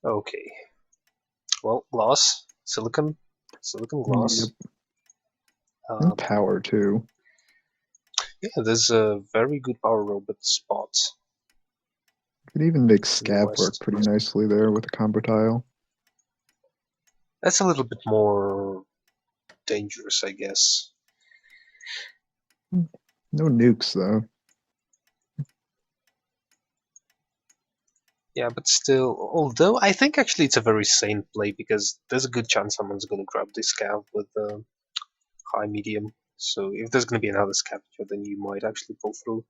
Okay. Well, glass, silicon glass. Yep. And Um, power too. yeah, there's a very good power robot spot Could even make in the scav work west. pretty nicely there with a combo tile. That's a little bit more dangerous, I guess. No nukes though. Yeah, but still, although I think actually it's a very sane play because there's a good chance someone's going to grab this scav with high medium. So if there's going to be another scavenger, then you might actually pull through.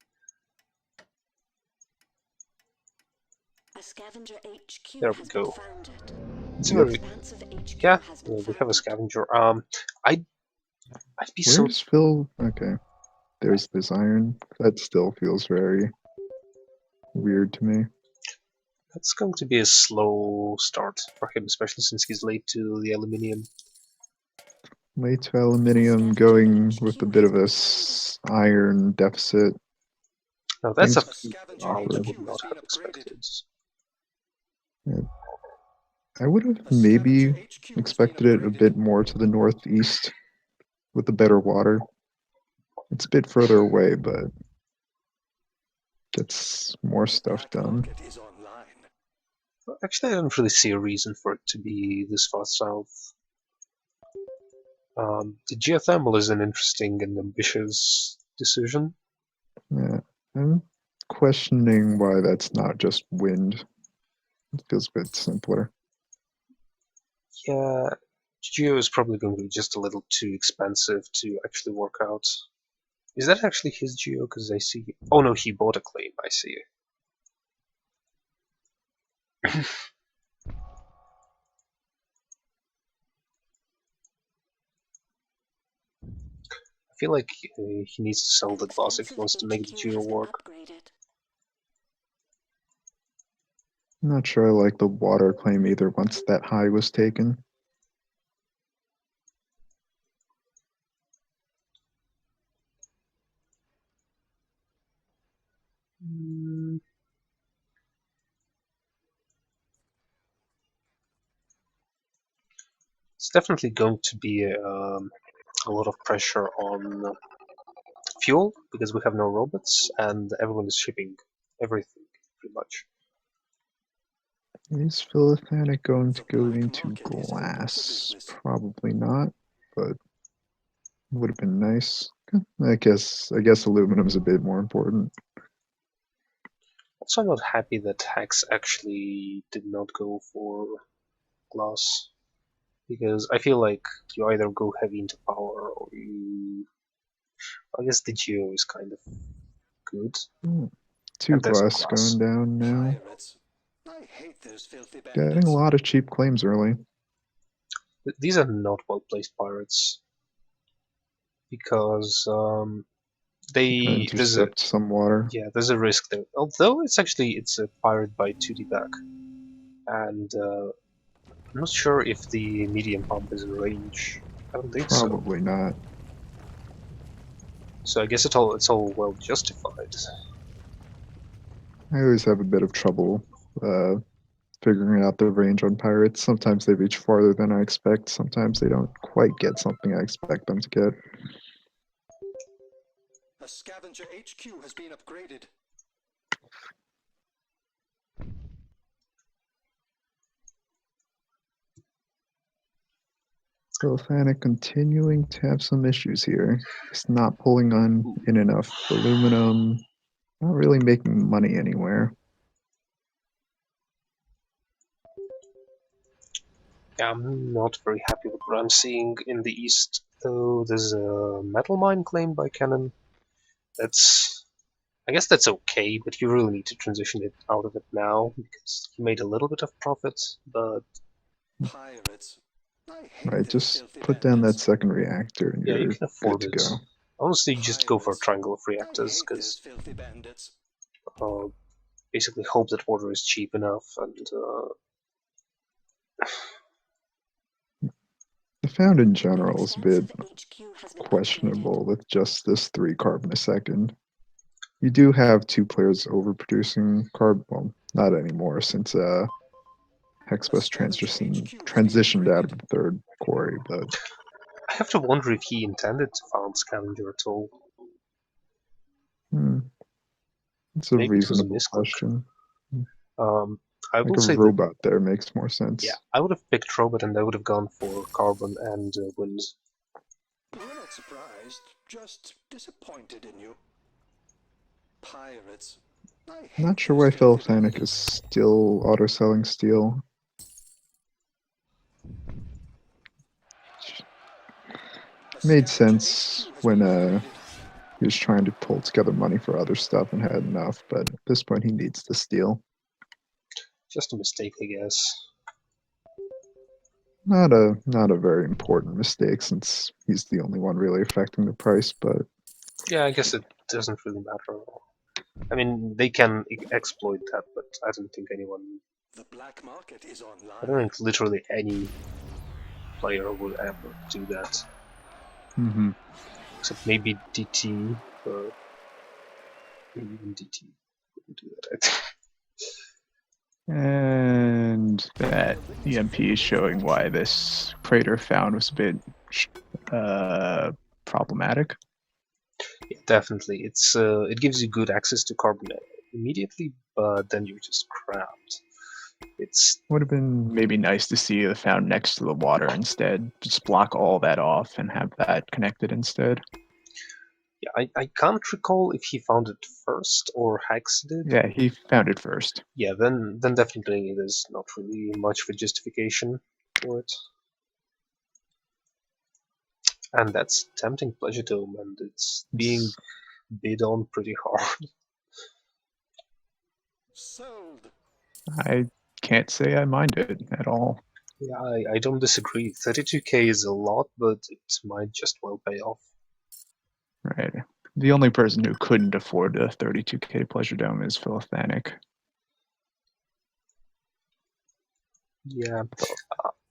A scavenger HQ There we has been go. founded. It's Yep. very Expansive HQ yeah. has been We have a founded. scavenger. I'd be so. Where's Phil? Okay. There's this iron. That still feels very weird to me. That's going to be a slow start for him, especially since he's late to the aluminium. Late to aluminium going with a bit of a iron deficit. Now that's a Things Scavenger foul I awkward. would HQ not has been have upgraded. expected. Yeah. I would have A scavenger maybe HQ has been expected it a upgraded. bit more to the northeast with the better water. It's a bit further away, but gets more stuff Attack done. rocket is online. Actually, I don't really see a reason for it to be this far south. The geothermal is an interesting and ambitious decision. Yeah. I'm questioning why that's not just wind. It feels a bit simpler. Yeah, geo is probably going to be just a little too expensive to actually work out. Is that actually his geo? Because I see. Oh no, he bought a claim. I see. I feel like he needs to sell the glass if he Expansive wants to make the HQ geo has been work. upgraded. I'm not sure I like the water claim either once that high was taken. Mm, It's definitely going to be a lot of pressure on fuel because we have no robots and everyone is shipping everything pretty much. Is Philithanic going The to go black into market is open for glass? business. Probably not, but would have been nice. I guess aluminum's a bit more important. Also, I'm not happy that Hex actually did not go for glass because I feel like you either go heavy into power or you. I guess the geo is kind of good, Two and there's no glass glass. going down now. Pirates. I hate those filthy Getting a bandits. lot of cheap claims early. These are not well placed pirates because Can there's a intercept some water. yeah there's a risk there. Although it's a pirate by 2D back, and I'm not sure if the medium pump is in range. I don't think so. Probably not. So I guess it's all well justified. I always have a bit of trouble uh, figuring out the range on pirates. Sometimes they reach farther than I expect. Sometimes they don't quite get something I expect them to get. A scavenger HQ has been upgraded. Philithanic continuing to have some issues here. It's not pulling on in enough aluminum. Not really making money anywhere. Yeah, I'm not very happy with what I'm seeing in the east. Though there's a metal mine claimed by Canon. I guess that's okay, but you really need to transition it out of it now because you made a little bit of profit, but Pirates. I hate Right, those just filthy put down that bandits. second reactor and yeah, you you're can good afford to it. go. Honestly, just go for a Pirates. triangle of I reactors hate those because filthy bandits. basically hope that water is cheap enough and The found in general is a bit Expansive HQ has been upgraded. questionable with just this 3 carbon a second. You do have 2 players overproducing carb. Well, not anymore since Hexbus transitioned out of the third quarry, but I have to wonder if he intended to found Scavenger at all. it's a Maybe it was a reasonable misclick. question. I Like will a say that, robot there makes more sense. yeah, I would have picked Robot and I would have gone for Carbon and Wind. We're not surprised, just disappointed in you. Pirates. I hate Not sure those why kind of Philopanic idiots. is still auto-selling steel. Made sense when he was trying to pull together money for other stuff and had enough, but at this point he needs the steel. Just a mistake, I guess. Not a very important mistake since he's the only one really affecting the price, but Yeah, I guess it doesn't really matter. I mean, they can exploit that, but I don't think anyone. The black market is online. I don't think literally any player would ever do that. Except maybe DT, but even DT wouldn't do that, I think. And that EMP is showing why this crater found was a bit problematic. Yeah, definitely. It gives you good access to carbon immediately, but then you're just cramped. It's Would have been maybe nice to see the found next to the water instead. Just block all that off and have that connected instead. yeah, I can't recall if he found it first or Hex did. Yeah, he found it first. Yeah, then definitely there's not really much of a justification for it. And that's tempting Pleasure Dome, and it's being bid on pretty hard. Sold. I can't say I mind it at all. Yeah, I don't disagree. 32k is a lot, but it might just well pay off. Right. The only person who couldn't afford a 32k Pleasure Dome is Philopanic. Yeah,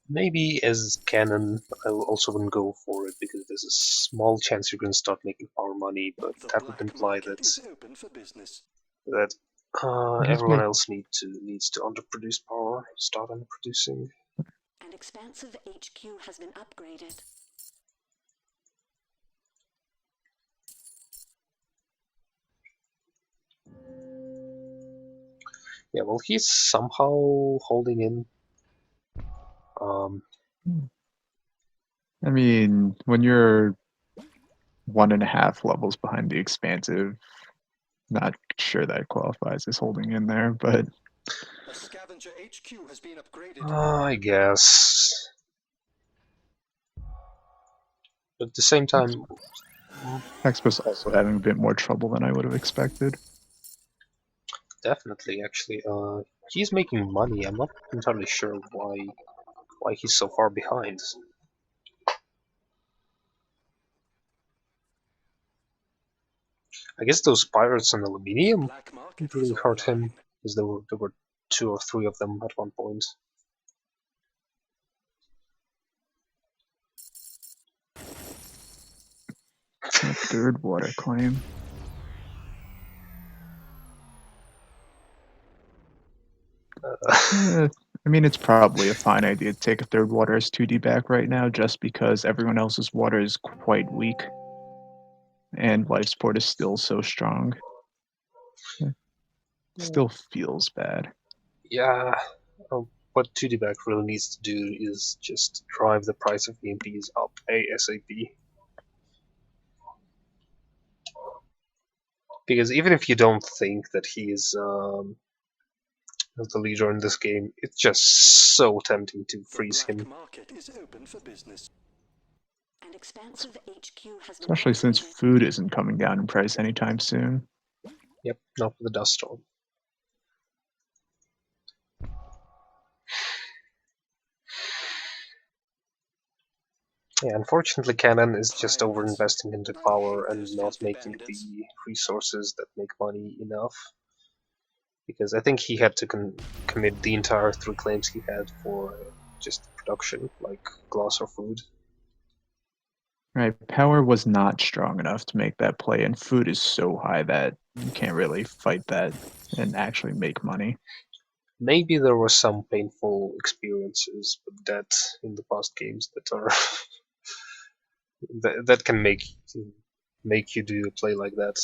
maybe as canon, I also wouldn't go for it because there's a small chance you're going to start making power money, but The that would black imply market that is open for business. He's everyone make- else needs to underproduce power, start underproducing. An expansive HQ has been upgraded. Yeah, well, he's somehow holding in. I mean, when you're 1.5 levels behind the expansive, not sure that qualifies as holding in there, but A scavenger HQ has been upgraded. I guess. But at the same time, Expos also having a bit more trouble than I would have expected. definitely, actually, he's making money. I'm not entirely sure why he's so far behind. I guess those pirates and aluminium Black market is really hurt him, online. because there were 2 or 3 of them at one point. That third water claim. I mean, it's probably a fine idea to take a third water as 2D back right now, just because everyone else's water is quite weak, and life support is still so strong. Still feels bad. Yeah, what 2D back really needs to do is just drive the price of EMPs up ASAP. Because even if you don't think that he is the leader in this game, it's just so tempting to freeze The black him. market is open for business. An expansive HQ has been Especially since upgraded. food isn't coming down in price anytime soon. Yep, not with the dust storm. Yeah, unfortunately, Canon is just overinvesting into power and not making the resources that make money enough. Because I think he had to commit the entire 3 claims he had for just production, like glass or food. Right, power was not strong enough to make that play, and food is so high that you can't really fight that and actually make money. Maybe there was some painful experiences with that in the past games that are that can make you do a play like that.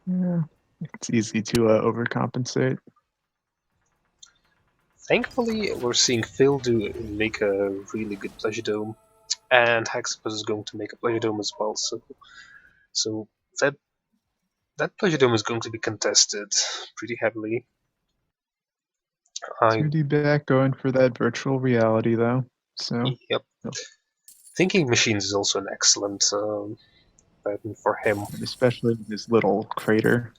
Yeah, it's easy to overcompensate. Thankfully, we're seeing Phil make a really good pleasure dome, and Hexapus is going to make a pleasure dome as well. So that pleasure dome is going to be contested pretty heavily. 2D back going for that virtual reality though. So Yep. Thinking Machines is also an excellent pattern for him. and especially with this little crater.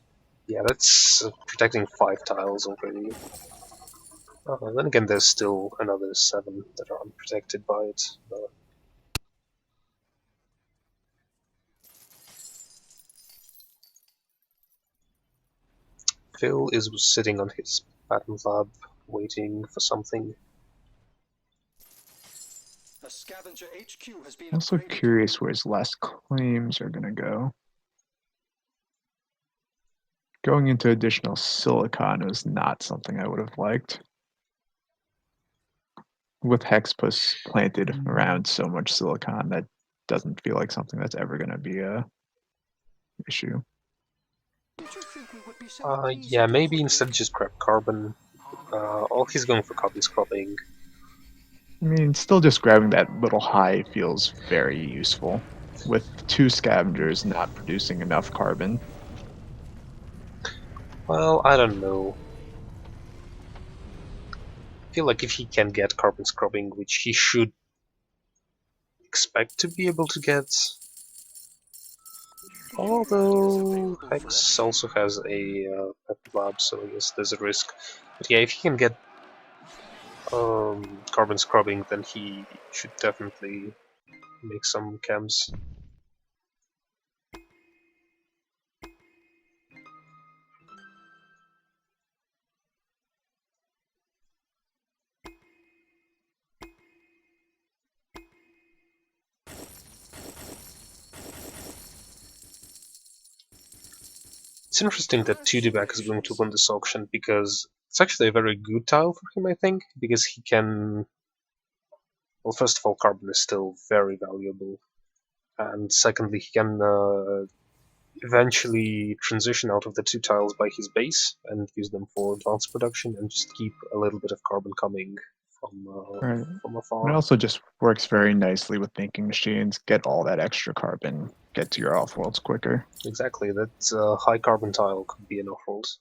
Yeah, that's protecting 5 tiles already. Then again, there's still another 7 that are unprotected by it. Phil is sitting on his patent lab, waiting for something. A scavenger HQ has been Also upgraded. curious where his last claims are gonna go. Going into additional silicon is not something I would have liked. With Hexpus planted around so much silicon, that doesn't feel like something that's ever gonna be a issue. Did you think we would be so easy Yeah, to maybe fool? instead just grab carbon. Oh, he's going for carbon scrubbing. I mean, still just grabbing that little high feels very useful, with 2 scavengers not producing enough carbon. Well, I don't know. I feel like if he can get carbon scrubbing, which he should expect to be able to get. Although Hex also has a patent lab, so I guess there's a risk. But yeah, if he can get carbon scrubbing, then he should definitely make some chems. It's interesting that 2D back is going to win this auction because it's actually a very good tile for him, I think, because he can. Well, first of all, carbon is still very valuable, and secondly, he can eventually transition out of the 2 tiles by his base and use them for advanced production and just keep a little bit of carbon coming Right. from And it afar. also just works very nicely with thinking machines. Get all that extra carbon, get to your off-worlds quicker. Exactly, that high carbon tile could be an Offworld,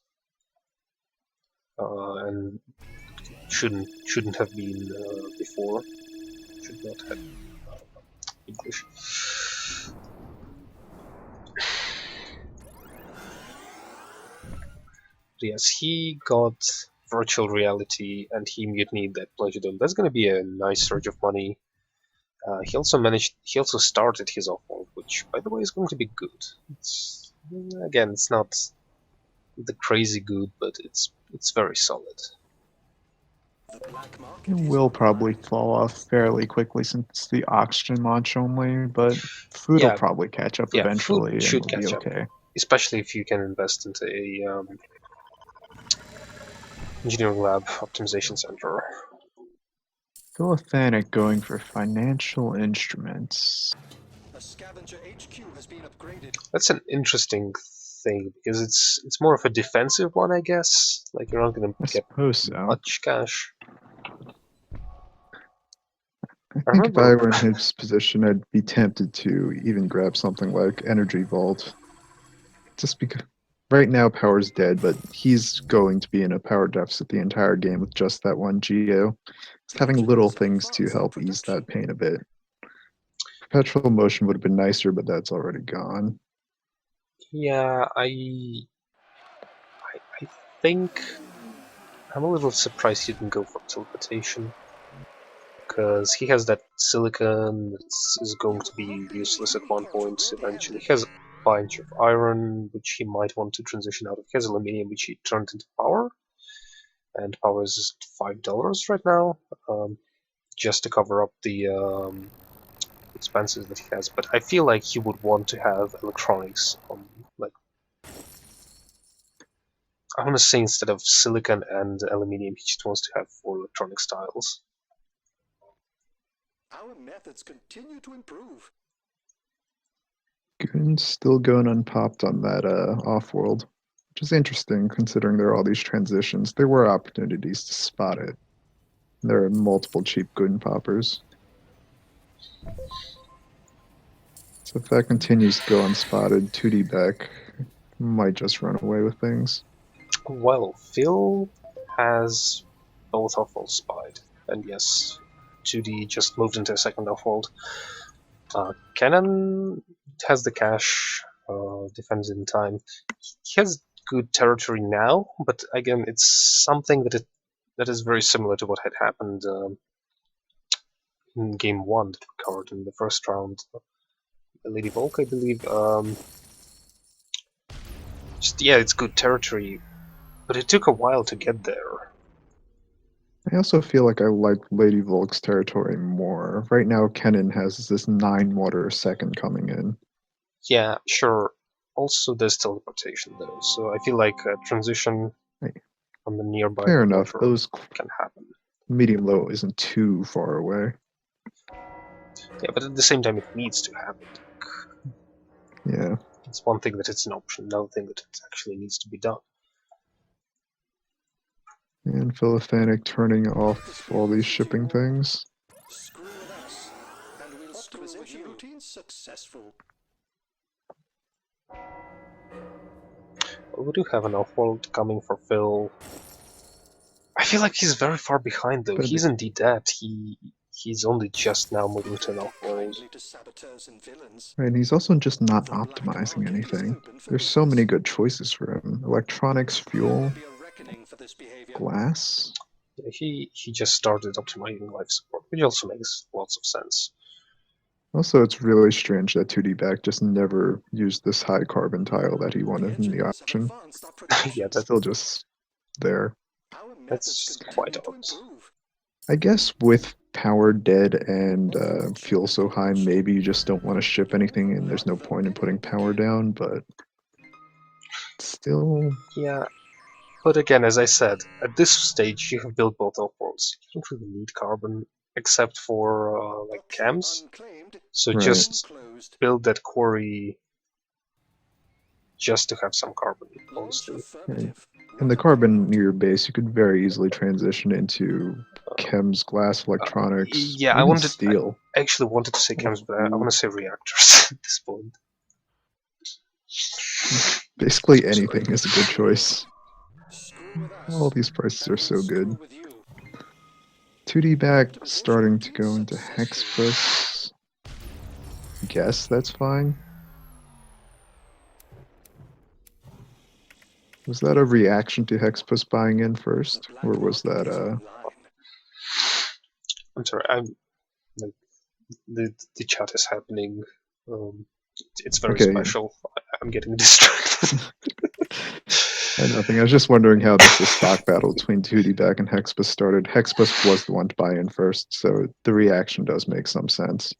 and shouldn't have been before. Should not have English. Yes, he got virtual reality and he mutinied that pleasure dome. That's going to be a nice surge of money. He also started his Offworld, which, by the way, is going to be good. It's not the crazy good, but it's very solid. The black market It is will on the probably rise. fall off fairly quickly since it's the oxygen launch only, but food will Yeah, probably catch up yeah, food eventually and should it'll be catch up, okay. especially if you can invest into a engineering lab optimization center. Philothanic going for financial instruments. A scavenger HQ has been upgraded. That's an interesting thing because it's more of a defensive one, I guess. Like you're not going I to get suppose so. much cash. I I think if I remember. were in his position, I'd be tempted to even grab something like Energy Vault. Just because right now power's dead, but he's going to be in a power deficit the entire game with just that one Geo. Just having little Gems things to advance in help ease production. that pain a bit. Perpetual motion would have been nicer, but that's already gone. Yeah, I think I'm a little surprised he didn't go for teleportation because he has that silicon that is going to be useless at one point eventually. He has a bunch of iron which he might want to transition out of. He has aluminium which he turned into power, and power is just $5 right now, just to cover up the expenses that he has. But I feel like he would want to have electronics on like. I want to say instead of silicon and aluminium, he just wants to have 4 electronic styles. Our methods continue to improve. Goon's still going unpopped on that Offworld, which is interesting considering there are all these transitions. There were opportunities to spot it. There are multiple cheap Goon poppers. So if that continues to go unspotted, 2D Beck might just run away with things. Well, Phil has both Offworld spied, and yes, 2D just moved into a second Offworld. Cannon has the cash, defends in time. He has good territory now, but again, it's something that is very similar to what had happened in game 1 that we covered in the first round. Lady Volk, I believe. Yeah, it's good territory, but it took a while to get there. I also feel like I like Lady Volk's territory more. Right now, Kennen has this 9 water a second coming in. Yeah, sure. Also, there's teleportation though, so I feel like a transition Right. on the nearby Fair enough. quarter Those can happen. medium low isn't too far away. Yeah, but at the same time, it needs to happen. Yeah. It's one thing that it's an option, another thing that it actually needs to be done. And Philophanic turning off all these shipping things. Screw with us, and we'll optimization routine successful. Well, we do have an Offworld coming for Phil. I feel like he's very far behind though. But He's indeed that. He's only just now moving to an Offworld. Kindly to saboteurs and villains. right, and he's also just not The black optimizing market is anything. open for There's so many business. good choices for him. Electronics, fuel, There'll be a reckoning for this behavior. glass. Yeah, he just started optimizing life support, which also makes lots of sense. Also, it's really strange that 2D Back just never used this high carbon tile that he The wanted in the engineers have auction. advanced our production. Yeah, It's still just there. Our methods that's continue quite to odd. improve. I guess with power dead and fuel so high, maybe you just don't want to ship anything and there's no point in putting power down, but still, Yeah, but again, as I said, at this stage you have built both Offworlds. You don't really need carbon, except for like Option cams. unclaimed. So Right. just Closed. build that quarry just to have some carbon, Launch honestly. affirmative. in the carbon near your base, you could very easily transition into chems, glass, electronics, Yeah, even steel. I actually wanted to say cams, but I want to say reactors at this point. Basically anything is a good choice. Screw with us. All these prices and are so we'll good. screw with you. 2D back Optimization starting to routine go into successful. Hexpress. Guess that's fine. Was that a reaction to Hexpress buying in first? The black Or was market that is online. I'm sorry, I'm like the chat is happening. It's very Okay. special. I'm getting distracted. Nothing. I was just wondering how this stock battle between 2D back and Hexpress started. Hexpress was the one to buy in first, so the reaction does make some sense.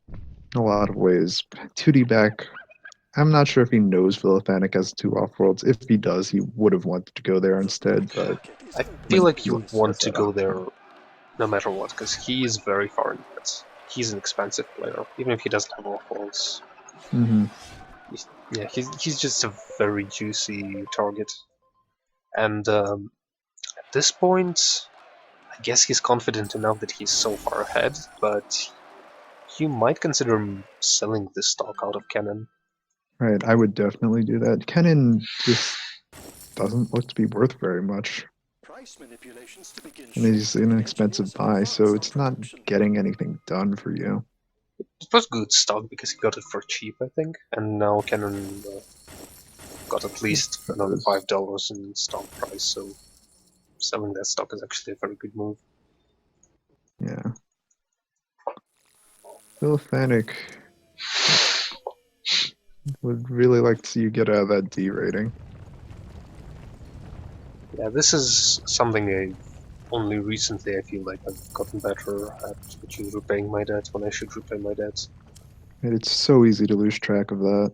In a lot of ways. 2D back, I'm not sure if he knows Philothanic has 2 off-worlds. If he does, he would have wanted to go there instead, but I feel like you would want to go there no matter what, because he is very far in bets. He's an expensive player, even if he doesn't have Offworlds. Mhm. Yeah, he's just a very juicy target. And at this point, I guess he's confident enough that he's so far ahead, but you might consider selling this stock out of Canon. Right, I would definitely do that. Kennen just doesn't look to be worth very much. Price manipulations to begin And he's shortly. an expensive Engineers have buy, so advanced it's our not production. getting anything done for you. It was good stock because he got it for cheap, I think, and now Canon got at least another $5 in stock price, so selling that stock is actually a very good move. Yeah. Philothanic would really like to see you get out of that D rating. Yeah, this is something I only recently I feel like I've gotten better at, which is repaying my debt when I should repay my debt. And it's so easy to lose track of that.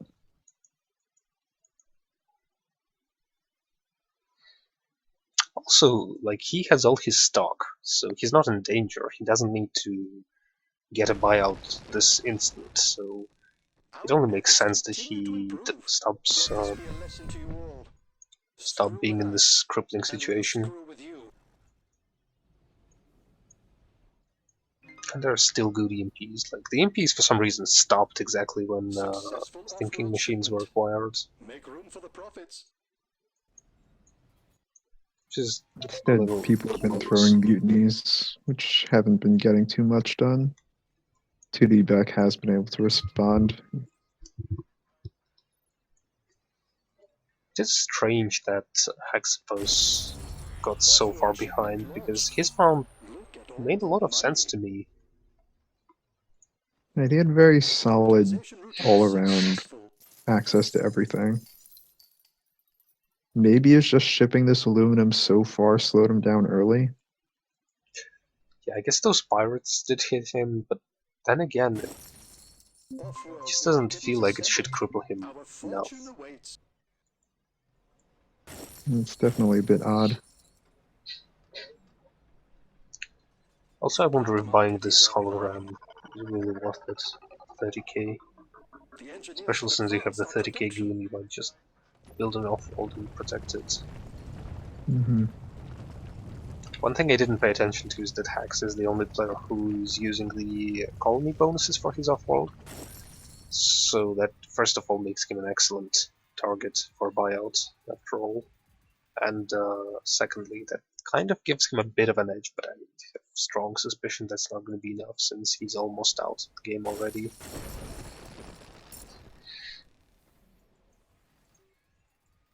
also, like, he has all his stock, so he's not in danger. He doesn't need to get a buyout this instant, so it only makes sense that he stops Let this be a lesson to you all. stop being in this crippling And we'll situation. screw with you. And there are still good EMPs. Like, the EMPs for some reason stopped exactly when Successful thinking off-road machines were shipment. acquired, Make room for the profits. which is a Instead, little people have been close. throwing mutinies, which haven't been getting too much done. 2D back has been able to respond. It is strange that Hexapus got so far behind, because his farm Look at all made a the lot of money. sense to me. Yeah, he had very solid Optimization route all-around successful. access to everything. Maybe it's just shipping this aluminum so far slowed him down early. Yeah, I guess those pirates did hit him, but then again, it Offworld just is doesn't ready feel to like it send should it. cripple him Our enough. fortune awaits. It's definitely a bit odd. Also, I wonder if buying Commodity this ready. hologram is really worth it. 30k. The engineers Especially have since you have advanced the our 30k production. goon, you might just build an off-world and protect it. Hmm. One thing I didn't pay attention to is that Hax is the only player who's using the colony bonuses for his off-world. So that, first of all, makes him an excellent target for buyout, after all. And secondly, that kind of gives him a bit of an edge, but I have strong suspicion that's not going to be enough since he's almost out of the game already.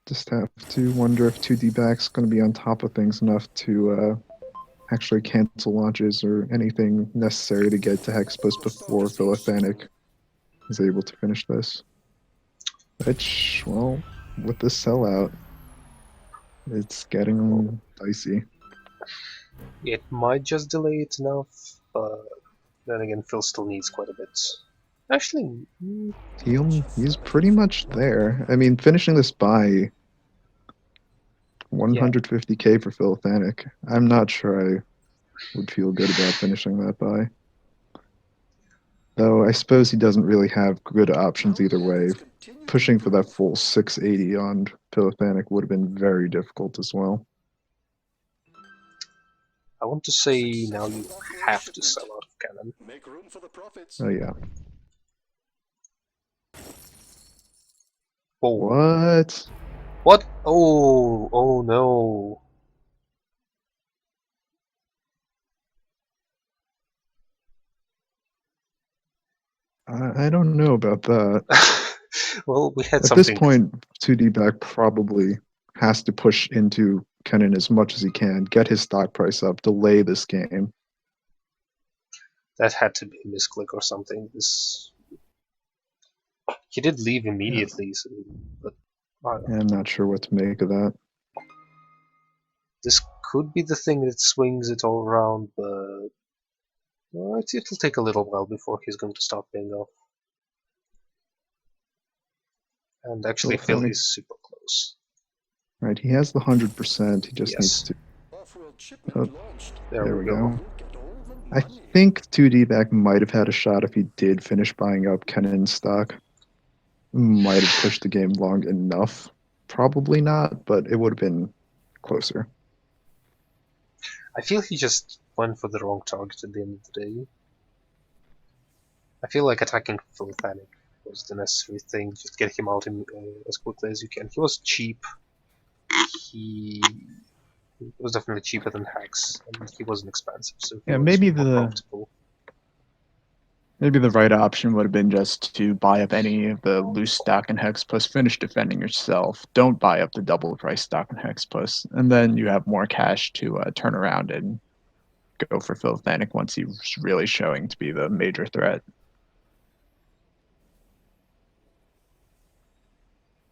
Just have to wonder if 2D back's going to be on top of things enough to actually cancel launches or anything necessary to get to Hexbus before Philothanic is able to finish this. Which, well, with this sellout, it's getting dicey. It might just delay it enough, but then again, Phil still needs quite a bit. Actually, He's pretty much there. I mean, finishing this by yeah, 150k for Philothanic, I'm not sure I would feel good about finishing that by. Though I suppose he doesn't really have good options either way. Let's continue to Pushing for that improve. full 680 on Philothanic would have been very difficult as well. I want to say now you Successful off-road have to shipment. sell out of cannon. Make room for the profits. Oh yeah. Whoa. What? What? Oh, oh no. I don't know about that. Well, we had At this something. point, 2D back probably has to push into Kennen as much as he can, get his stock price up, delay this game. That had to be a misclick or something. This he did leave Yeah, immediately, so, but I'm not sure what to make of that. this could be the thing that swings it all around, but well, it'll take a little while before he's going to start paying off. And actually, Phil Philothanic, is super close. right? He has the 100%. He just needs Yes, to. Off-world shipment Oh, launched. there there we we go. go. Look at all the I money. think 2D back might have had a shot if he did finish buying up Kennen's stock. Might have pushed the game long enough. Probably not, but it would have been closer. I feel he just went for the wrong target at the end of the day. I feel like attacking Philothanic was the necessary thing. Just get him out as quickly as you can. He was cheap. He was definitely cheaper than Hex, and he wasn't expensive, so he Yeah, was maybe more the profitable. maybe the right option would have been just to buy up any of the loose stock in Hex plus finish defending yourself. Don't buy up the double price stock in Hex plus, and then you have more cash to turn around and go for Philthanic once he's really showing to be the major threat.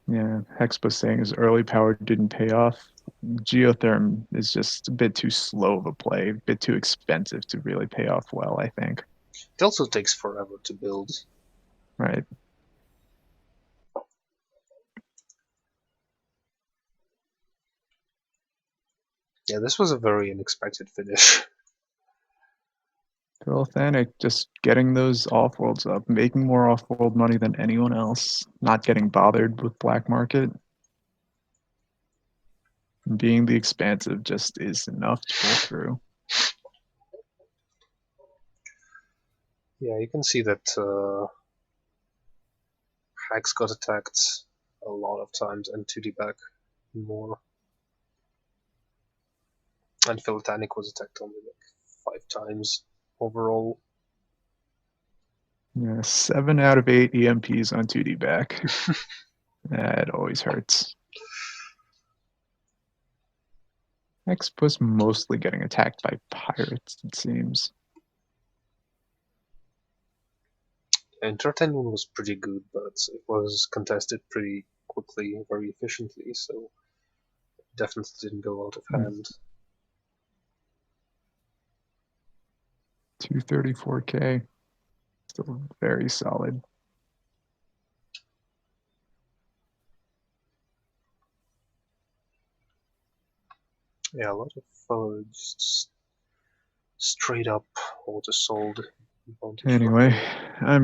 Yeah, Hexbus saying his early power didn't pay off. Geotherm is just a bit too slow of a play, a bit too expensive to really pay off well, I think. It also takes forever to build. Right. Yeah, this was a very unexpected finish. Phil Thanik just getting those off-worlds up, making more off-world money than anyone else, not getting bothered with black market. Being the expansive just is enough to pull through. Yeah, you can see that Hex got attacked a lot of times and 2D back more. And Philtanic was attacked only like 5 times overall. Yeah, 7 out of 8 EMPs on 2D back. That always hurts. Hex was mostly getting attacked by pirates, it seems. Entertainment was pretty good, but it was contested pretty quickly, very efficiently, so it definitely didn't go out of hand. 234K. Still very solid. Yeah, a lot of just straight up auto sold. Anyway, I'm